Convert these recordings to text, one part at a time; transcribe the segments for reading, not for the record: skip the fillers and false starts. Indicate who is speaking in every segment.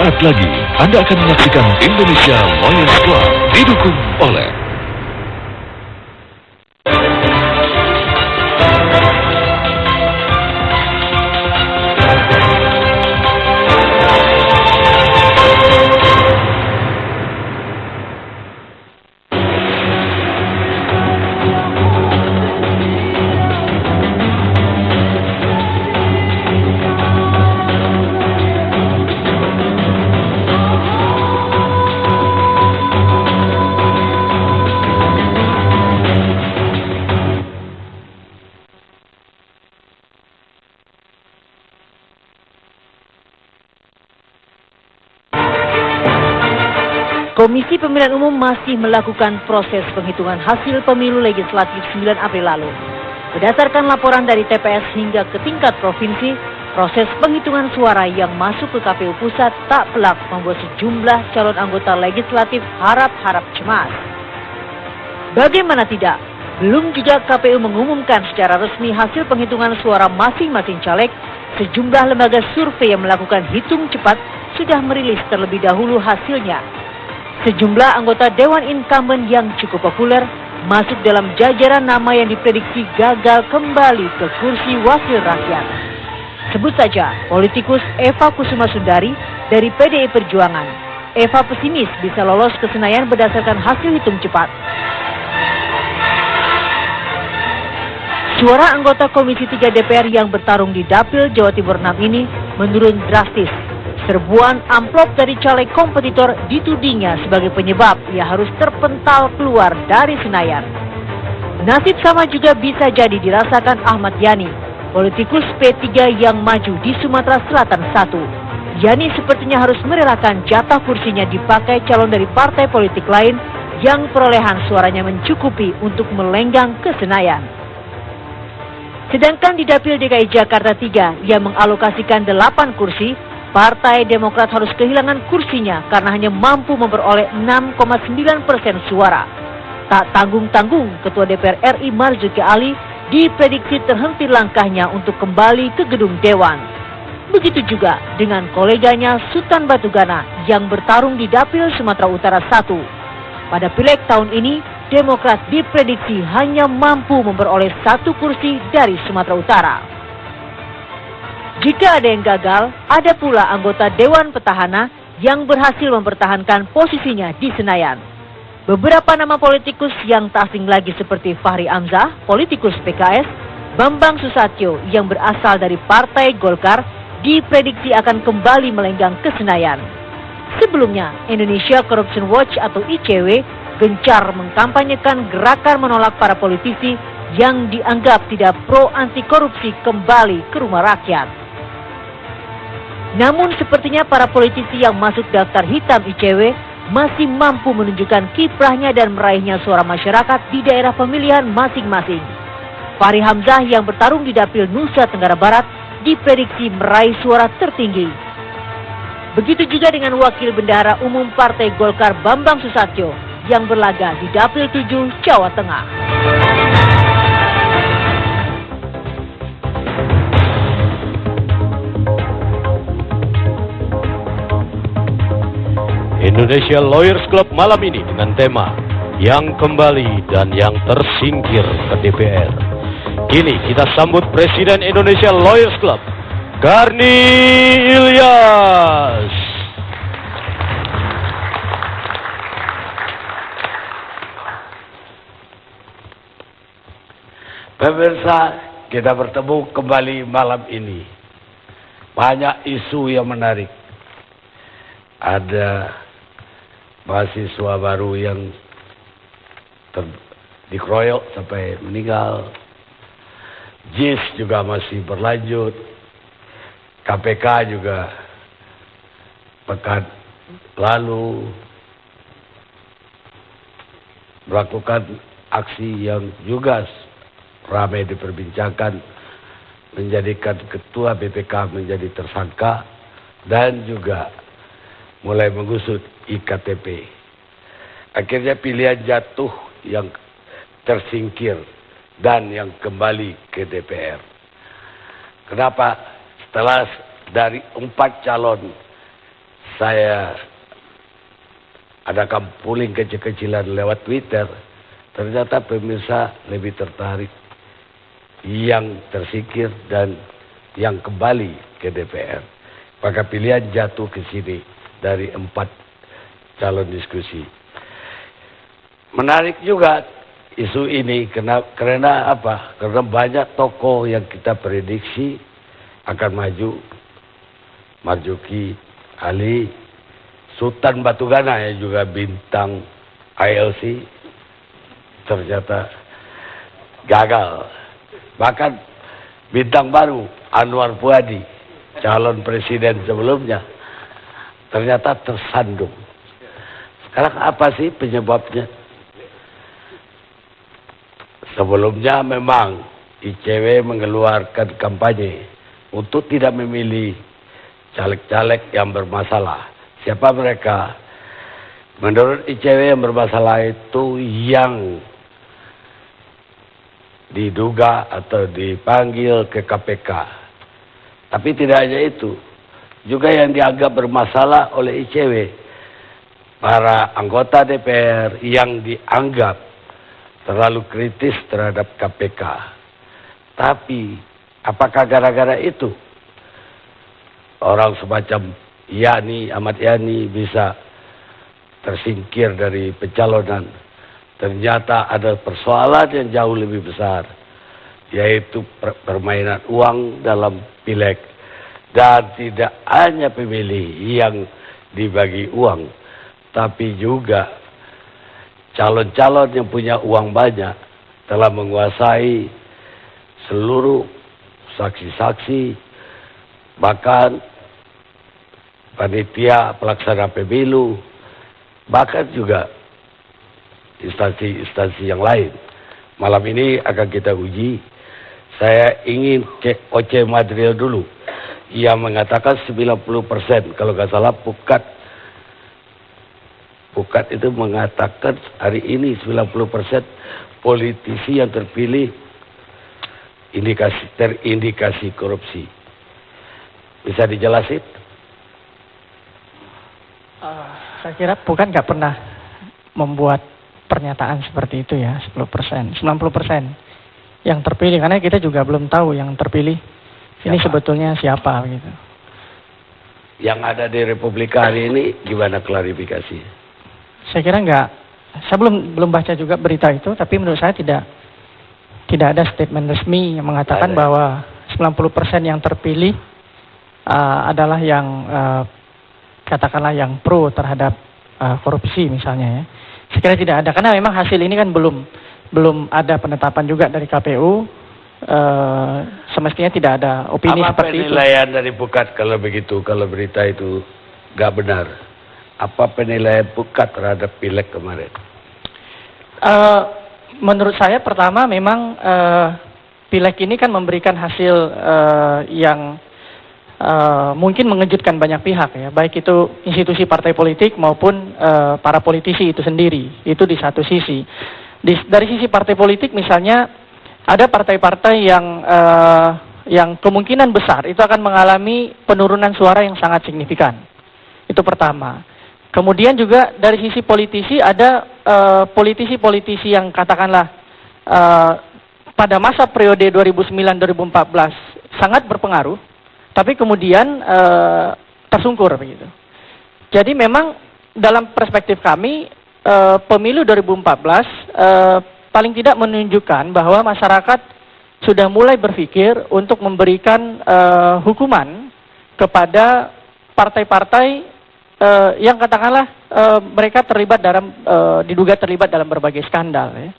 Speaker 1: Sesaat lagi Anda akan menyaksikan Indonesia Lawyers Club didukung oleh
Speaker 2: Komisi Pemilihan Umum masih melakukan proses penghitungan hasil pemilu legislatif 9 April lalu. Berdasarkan laporan dari TPS hingga ke tingkat provinsi, proses penghitungan suara yang masuk ke KPU Pusat tak pelak membuat sejumlah calon anggota legislatif harap-harap cemas. Bagaimana tidak, belum juga KPU mengumumkan secara resmi hasil penghitungan suara masing-masing caleg, sejumlah lembaga survei yang melakukan hitung cepat sudah merilis terlebih dahulu hasilnya. Sejumlah anggota Dewan Incumbent yang cukup populer masuk dalam jajaran nama yang diprediksi gagal kembali ke kursi wakil rakyat. Sebut saja politikus Eva Kusuma Sundari dari PDI Perjuangan. Eva pesimis bisa lolos ke Senayan berdasarkan hasil hitung cepat. Suara anggota Komisi 3 DPR yang bertarung di Dapil Jawa Timur 6 ini menurun drastis. Serbuan amplop dari caleg kompetitor ditudingnya sebagai penyebab ia harus terpental keluar dari Senayan. Nasib sama juga bisa jadi dirasakan Ahmad Yani, politikus P3 yang maju di Sumatera Selatan 1. Yani sepertinya harus merelakan jatah kursinya dipakai calon dari partai politik lain yang perolehan suaranya mencukupi untuk melenggang ke Senayan. Sedangkan di Dapil DKI Jakarta 3 yang mengalokasikan 8 kursi, Partai Demokrat harus kehilangan kursinya karena hanya mampu memperoleh 6,9% suara. Tak tanggung-tanggung, Ketua DPR RI Marzuki Ali diprediksi terhenti langkahnya untuk kembali ke gedung Dewan. Begitu juga dengan koleganya Sultan Batugana yang bertarung di Dapil Sumatera Utara 1. Pada Pileg tahun ini, Demokrat diprediksi hanya mampu memperoleh 1 kursi dari Sumatera Utara. Jika ada yang gagal, ada pula anggota Dewan Petahana yang berhasil mempertahankan posisinya di Senayan. Beberapa nama politikus yang tak asing lagi seperti Fahri Hamzah, politikus PKS, Bambang Susatyo yang berasal dari Partai Golkar, diprediksi akan kembali melenggang ke Senayan. Sebelumnya, Indonesia Corruption Watch atau ICW gencar mengkampanyekan gerakan menolak para politisi yang dianggap tidak pro anti korupsi kembali ke rumah rakyat. Namun sepertinya para politisi yang masuk daftar hitam ICW masih mampu menunjukkan kiprahnya dan meraihnya suara masyarakat di daerah pemilihan masing-masing. Fahri Hamzah yang bertarung di Dapil Nusa Tenggara Barat diprediksi meraih suara tertinggi. Begitu juga dengan Wakil Bendahara Umum Partai Golkar Bambang Susatyo yang berlaga di Dapil 7 Jawa Tengah.
Speaker 3: Indonesia Lawyers Club malam ini dengan tema yang kembali dan yang tersingkir ke DPR. Kini kita sambut Presiden Indonesia Lawyers Club, Garni Ilyas.
Speaker 4: Pemirsa, kita bertemu kembali malam ini. Banyak isu yang menarik. Ada mahasiswa baru yang dikeroyok sampai meninggal. JIS juga masih berlanjut. KPK juga pekan lalu melakukan aksi yang juga ramai diperbincangkan, menjadikan ketua BPK menjadi tersangka dan juga mulai mengusut IKTP. Akhirnya pilihan jatuh yang tersingkir dan yang kembali ke DPR. Kenapa? Setelah dari 4 calon, saya adakan polling kecil-kecilan lewat Twitter, ternyata pemirsa lebih tertarik yang tersingkir dan yang kembali ke DPR. Maka pilihan jatuh ke sini dari 4 calon diskusi. Menarik juga isu ini karena apa? Karena banyak tokoh yang kita prediksi akan maju. Marzuki Ali, Sultan Batugana yang juga bintang ILC ternyata gagal. Bahkan bintang baru Anwar Fuadi, calon presiden sebelumnya, ternyata tersandung. Sekarang apa sih penyebabnya? Sebelumnya memang ICW mengeluarkan kampanye untuk tidak memilih caleg-caleg yang bermasalah. Siapa mereka? Menurut ICW yang bermasalah itu yang diduga atau dipanggil ke KPK. Tapi tidak hanya itu, juga yang dianggap bermasalah oleh ICW, para anggota DPR yang dianggap terlalu kritis terhadap KPK. Tapi apakah gara-gara itu orang semacam Ahmad Yani bisa tersingkir dari pencalonan? Ternyata ada persoalan yang jauh lebih besar, yaitu permainan uang dalam pileg. Dan tidak hanya pemilih yang dibagi uang, tapi juga calon-calon yang punya uang banyak telah menguasai seluruh saksi-saksi, bahkan panitia pelaksana pemilu, bahkan juga instansi-instansi yang lain. Malam ini akan kita uji. Saya ingin cek Oce Madril dulu. Ia mengatakan 90%, kalau nggak salah Pukat itu mengatakan hari ini 90% politisi yang terpilih terindikasi korupsi. Bisa dijelasin?
Speaker 5: Saya kira Pukat nggak pernah membuat pernyataan seperti itu ya, 10%, 90% yang terpilih, karena kita juga belum tahu yang terpilih ini sebetulnya siapa gitu.
Speaker 4: Yang ada di Republika hari ini gimana klarifikasi?
Speaker 5: Saya kira enggak. Saya belum baca juga berita itu, tapi menurut saya tidak ada statement resmi yang mengatakan bahwa 90% yang terpilih adalah yang katakanlah yang pro terhadap korupsi misalnya ya. Saya kira tidak ada, karena memang hasil ini kan belum ada penetapan juga dari KPU. Semestinya tidak ada opini seperti itu.
Speaker 4: Apa penilaian dari Pukat kalau begitu, kalau berita itu nggak benar? Apa penilaian Pukat terhadap pileg kemarin?
Speaker 5: Menurut saya pertama memang pileg ini kan memberikan hasil yang mungkin mengejutkan banyak pihak ya, baik itu institusi partai politik maupun para politisi itu sendiri. Itu di satu sisi. Dari sisi partai politik misalnya, ada partai-partai yang kemungkinan besar itu akan mengalami penurunan suara yang sangat signifikan. Itu pertama. Kemudian juga dari sisi politisi ada politisi-politisi yang katakanlah pada masa periode 2009-2014 sangat berpengaruh, tapi kemudian tersungkur begitu. Jadi memang dalam perspektif kami pemilu 2014 paling tidak menunjukkan bahwa masyarakat sudah mulai berpikir untuk memberikan hukuman kepada partai-partai yang katakanlah mereka diduga terlibat dalam berbagai skandal. Ya.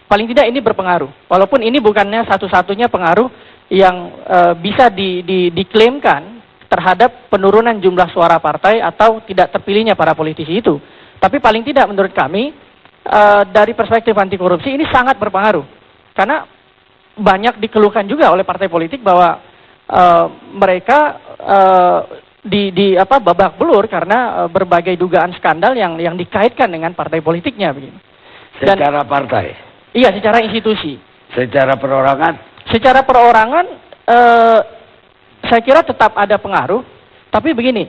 Speaker 5: Paling tidak ini berpengaruh. Walaupun ini bukannya satu-satunya pengaruh yang bisa diklaimkan terhadap penurunan jumlah suara partai atau tidak terpilihnya para politisi itu. Tapi paling tidak menurut kami, dari perspektif anti korupsi ini sangat berpengaruh, karena banyak dikeluhkan juga oleh partai politik bahwa mereka babak belur karena berbagai dugaan skandal yang dikaitkan dengan partai politiknya begitu.
Speaker 4: Secara partai?
Speaker 5: Iya, secara institusi.
Speaker 4: Secara perorangan?
Speaker 5: Secara perorangan saya kira tetap ada pengaruh, tapi begini,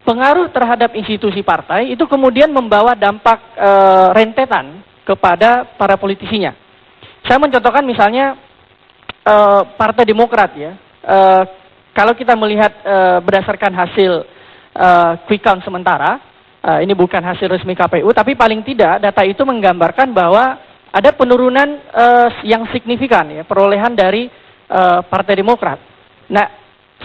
Speaker 5: pengaruh terhadap institusi partai itu kemudian membawa dampak rentetan kepada para politisinya. Saya mencontohkan misalnya Partai Demokrat ya. Kalau kita melihat berdasarkan hasil quick count sementara, ini bukan hasil resmi KPU, tapi paling tidak data itu menggambarkan bahwa ada penurunan yang signifikan ya perolehan dari Partai Demokrat. Nah,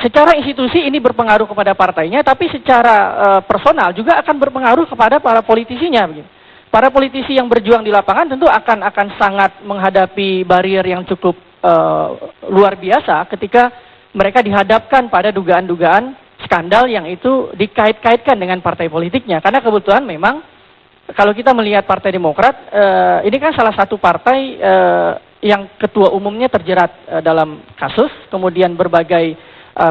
Speaker 5: secara institusi ini berpengaruh kepada partainya, tapi secara personal juga akan berpengaruh kepada para politisinya. Begitu. Para politisi yang berjuang di lapangan tentu akan sangat menghadapi barier yang cukup luar biasa ketika mereka dihadapkan pada dugaan-dugaan skandal yang itu dikait-kaitkan dengan partai politiknya. Karena kebetulan memang kalau kita melihat Partai Demokrat, ini kan salah satu partai yang ketua umumnya terjerat dalam kasus, kemudian berbagai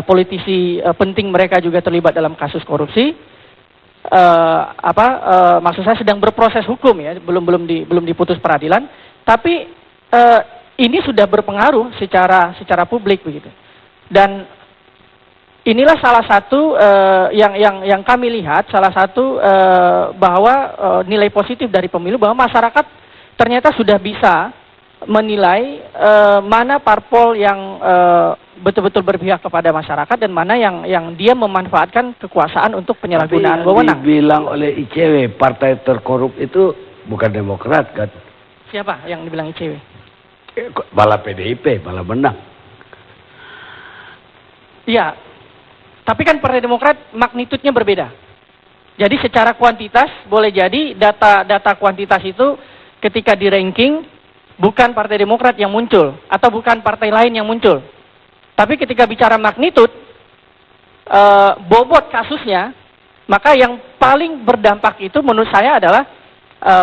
Speaker 5: politisi penting mereka juga terlibat dalam kasus korupsi. Maksud saya sedang berproses hukum ya, belum diputus peradilan, tapi ini sudah berpengaruh secara publik begitu. Dan inilah salah satu yang kami lihat, salah satu bahwa nilai positif dari pemilu bahwa masyarakat ternyata sudah bisa menilai mana parpol yang betul-betul berpihak kepada masyarakat dan mana yang dia memanfaatkan kekuasaan untuk penyalahgunaan wewenang.
Speaker 4: Dibilang oleh ICW partai terkorup itu bukan Demokrat kan?
Speaker 5: Siapa yang dibilang ICW?
Speaker 4: Malah PDIP, malah menang.
Speaker 5: Iya, tapi kan Partai Demokrat magnitudenya berbeda. Jadi secara kuantitas boleh jadi data kuantitas itu ketika di ranking bukan Partai Demokrat yang muncul atau bukan partai lain yang muncul. Tapi ketika bicara magnitud, bobot kasusnya, maka yang paling berdampak itu menurut saya adalah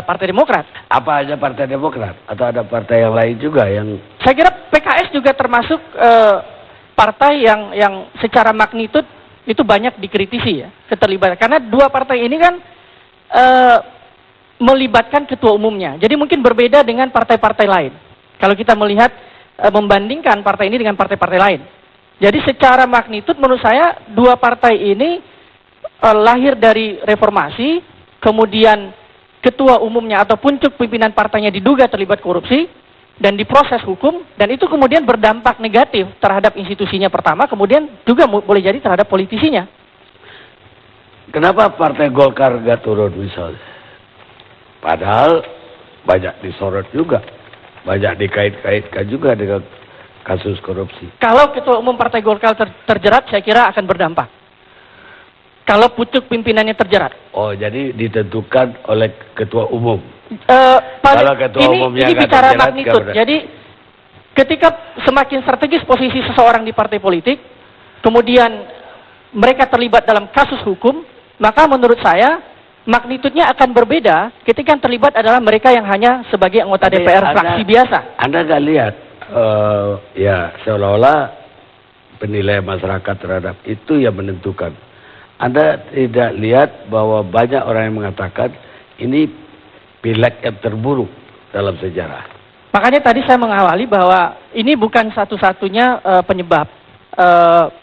Speaker 5: Partai Demokrat.
Speaker 4: Apa aja Partai Demokrat? Atau ada partai yang lain juga yang...
Speaker 5: Saya kira PKS juga termasuk partai yang secara magnitud itu banyak dikritisi ya, keterlibatan. Karena dua partai ini kan melibatkan ketua umumnya. Jadi mungkin berbeda dengan partai-partai lain. Kalau kita melihat membandingkan partai ini dengan partai-partai lain. Jadi secara magnitud menurut saya dua partai ini lahir dari reformasi, kemudian ketua umumnya atau puncak pimpinan partainya diduga terlibat korupsi dan diproses hukum, dan itu kemudian berdampak negatif terhadap institusinya pertama, kemudian juga boleh jadi terhadap politisinya.
Speaker 4: Kenapa Partai Golkar gak turun misalnya? Padahal banyak disorot juga, banyak dikait-kaitkan juga dengan kasus korupsi. Kalau
Speaker 5: ketua umum Partai Golkar terjerat, saya kira akan berdampak. Kalau pucuk pimpinannya terjerat. Oh, jadi ditentukan oleh ketua umum. Kalau ketua umumnya ini bicara magnitud. Jadi ketika semakin strategis posisi seseorang di partai politik, kemudian mereka terlibat dalam kasus hukum, maka menurut saya magnitudnya akan berbeda ketika yang terlibat adalah mereka yang hanya sebagai anggota DPR fraksi biasa. Anda nggak lihat ya seolah-olah penilaian masyarakat terhadap itu yang menentukan. Anda tidak lihat bahwa banyak orang yang mengatakan ini pileg yang terburuk dalam sejarah. Makanya tadi saya mengawali bahwa ini bukan satu-satunya penyebab.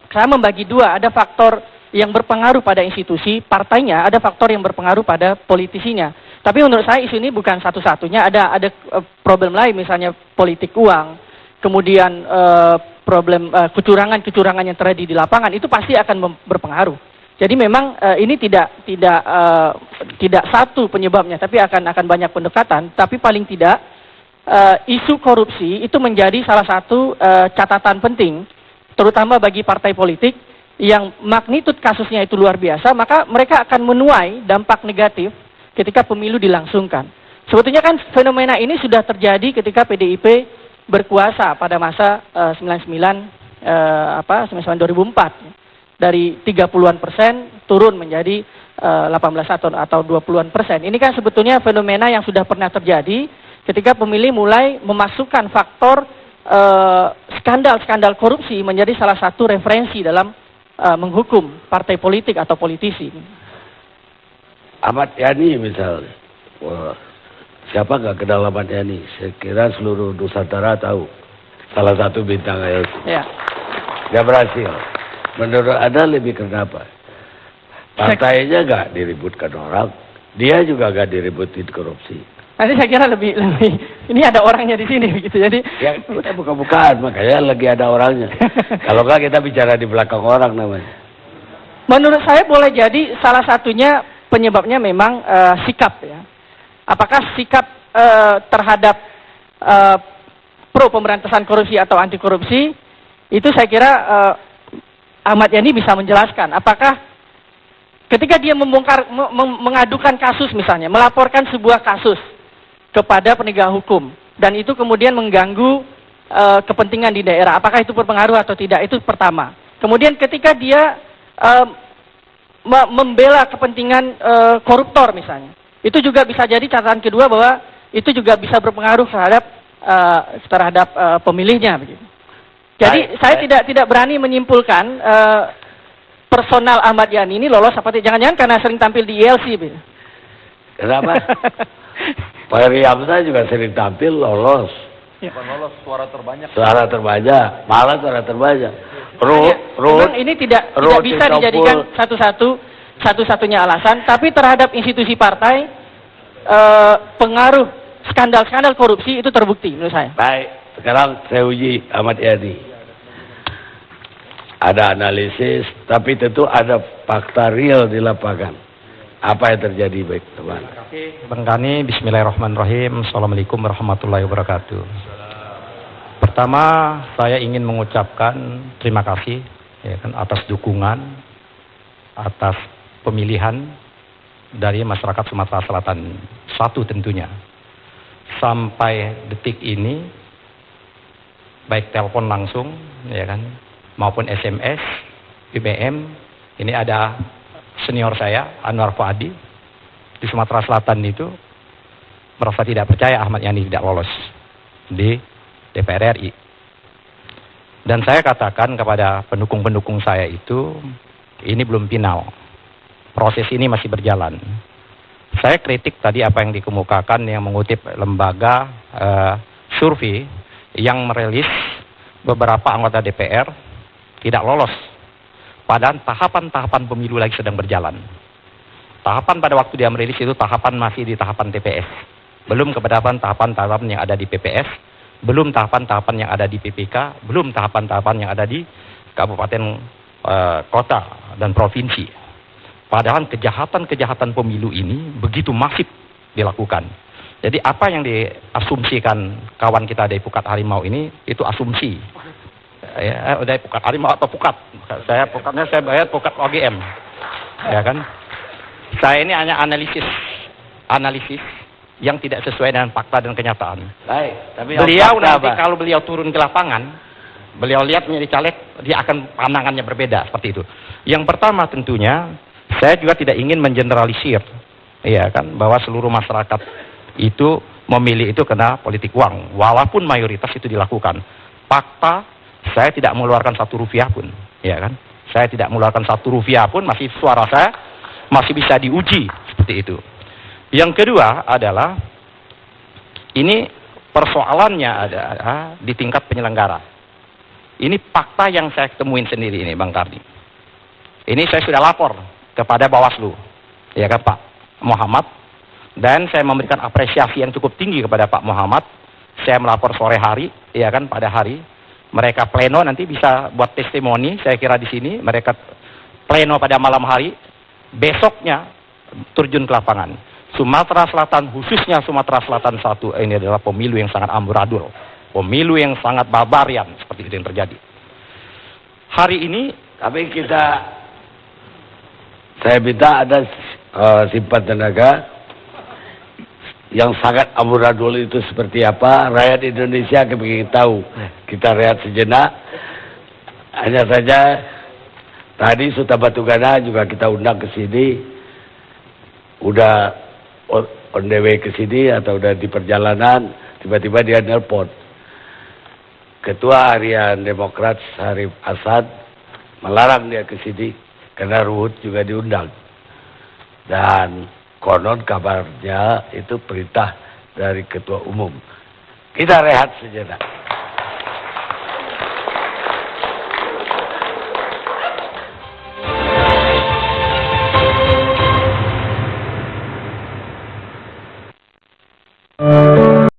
Speaker 5: Saya membagi dua, ada faktor yang berpengaruh pada institusi partainya, ada faktor yang berpengaruh pada politisinya. Tapi menurut saya isu ini bukan satu-satunya, ada problem lain, misalnya politik uang, kemudian problem kecurangan-kecurangan yang terjadi di lapangan, itu pasti akan berpengaruh. Jadi memang ini tidak satu penyebabnya, tapi akan banyak pendekatan. Tapi paling tidak isu korupsi itu menjadi salah satu catatan penting, terutama bagi partai politik yang magnitud kasusnya itu luar biasa, maka mereka akan menuai dampak negatif ketika pemilu dilangsungkan. Sebetulnya kan fenomena ini sudah terjadi ketika PDIP berkuasa pada masa 2004. Dari 30-an% turun menjadi 18 atau 20-an%. Ini kan sebetulnya fenomena yang sudah pernah terjadi ketika pemilih mulai memasukkan faktor skandal-skandal korupsi menjadi salah satu referensi dalam menghukum partai politik atau politisi. Ahmad Yani misalnya. Wah, siapa nggak kenal Ahmad Yani? Saya kira seluruh Nusantara tahu. Salah satu bintang AFC. Ya. Nggak berhasil. Menurut Anda lebih kenapa?
Speaker 4: Partainya nggak diributkan orang, dia juga nggak diributin korupsi.
Speaker 5: Nanti saya kira lebih ini ada orangnya di sini begitu. Jadi
Speaker 4: Ya kita bukan, makanya lagi ada orangnya. Kalau nggak kita bicara di belakang orang namanya.
Speaker 5: menurut saya boleh jadi salah satunya penyebabnya memang sikap ya. Apakah sikap terhadap pro pemberantasan korupsi atau anti korupsi itu saya kira Ahmad Yani bisa menjelaskan. Apakah ketika dia mengadukan kasus misalnya, melaporkan sebuah kasus kepada penegak hukum dan itu kemudian mengganggu kepentingan di daerah, apakah itu berpengaruh atau tidak? Itu pertama. Kemudian ketika dia membela kepentingan koruptor misalnya, itu juga bisa jadi catatan kedua bahwa itu juga bisa berpengaruh terhadap pemilihnya begitu. Jadi saya tidak berani menyimpulkan personal Ahmad Yani ini lolos seperti jangan-jangan karena sering tampil di ILC.
Speaker 4: Kenapa? Pak Hamzah juga sering tampil lolos.
Speaker 6: Ya. Bukan lolos, suara terbanyak.
Speaker 4: Suara terbanyak, malah suara terbanyak.
Speaker 5: Memang ini tidak bisa dijadikan satu-satunya alasan, tapi terhadap institusi partai pengaruh skandal-skandal korupsi itu terbukti menurut saya.
Speaker 4: Baik, sekarang saya uji Ahmad Yani. Ada analisis, tapi tentu ada fakta real di lapangan. Apa yang terjadi, baik teman?
Speaker 7: Bang Kani, bismillahirrahmanirrahim. Assalamualaikum warahmatullahi wabarakatuh. Pertama, saya ingin mengucapkan terima kasih ya kan, atas dukungan, atas pemilihan dari masyarakat Sumatera Selatan. Satu tentunya. Sampai detik ini, baik telepon langsung, ya kan, maupun SMS, BBM, ini ada senior saya, Anwar Fuadi, di Sumatera Selatan itu merasa tidak percaya Ahmad Yani tidak lolos di DPR RI. Dan saya katakan kepada pendukung-pendukung saya itu, ini belum final. Proses ini masih berjalan. Saya kritik tadi apa yang dikemukakan yang mengutip lembaga survei yang merilis beberapa anggota DPR tidak lolos. Padahal tahapan-tahapan pemilu lagi sedang berjalan. Tahapan pada waktu dia merilis itu tahapan masih di tahapan TPS. Belum kepada tahapan-tahapan yang ada di PPS. Belum tahapan-tahapan yang ada di PPK. Belum tahapan-tahapan yang ada di kabupaten, kota, dan provinsi. Padahal kejahatan-kejahatan pemilu ini begitu masif dilakukan. Jadi apa yang diasumsikan kawan kita dari Pukat Harimau ini, itu asumsi. Ya, dari Pukat Harimau atau Pukat. Pukatnya saya bayar Pukat OGM. Ya kan? Saya ini hanya analisis yang tidak sesuai dengan fakta dan kenyataan.
Speaker 4: Baik, tapi
Speaker 7: beliau nanti kalau beliau turun ke lapangan, beliau lihat menjadi caleg, dia akan pandangannya berbeda seperti itu. Yang pertama tentunya, saya juga tidak ingin mengeneralisir, ya kan, bahwa seluruh masyarakat itu memilih itu karena politik uang, walaupun mayoritas itu dilakukan. Fakta, saya tidak mengeluarkan Rp1 pun, ya kan? Saya tidak mengeluarkan Rp1 pun, masih suara saya masih bisa diuji seperti itu. Yang kedua adalah ini persoalannya ada di tingkat penyelenggara. Ini fakta yang saya temuin sendiri ini, Bang Kardi. Ini saya sudah lapor kepada Bawaslu, ya kan Pak Muhammad, dan saya memberikan apresiasi yang cukup tinggi kepada Pak Muhammad. Saya melapor sore hari, ya kan, pada hari mereka pleno nanti bisa buat testimoni, saya kira di sini mereka pleno pada malam hari, besoknya terjun ke lapangan. Sumatera Selatan, khususnya Sumatera Selatan 1, ini adalah pemilu yang sangat amburadul, pemilu yang sangat barbarian seperti itu yang terjadi. Hari ini,
Speaker 4: tapi saya minta ada simpan tenaga yang sangat amburadul itu seperti apa. Rakyat Indonesia ingin tahu. Kita rehat sejenak. Hanya saja tadi Sultan Batugana juga kita undang ke sini. Udah on the way ke sini atau udah di perjalanan, tiba-tiba dia nelpon. Ketua Harian Demokrat Syarif Hasan melarang dia ke sini karena Ruhut juga diundang. Dan konon kabarnya itu perintah dari Ketua Umum. Kita rehat sejenak.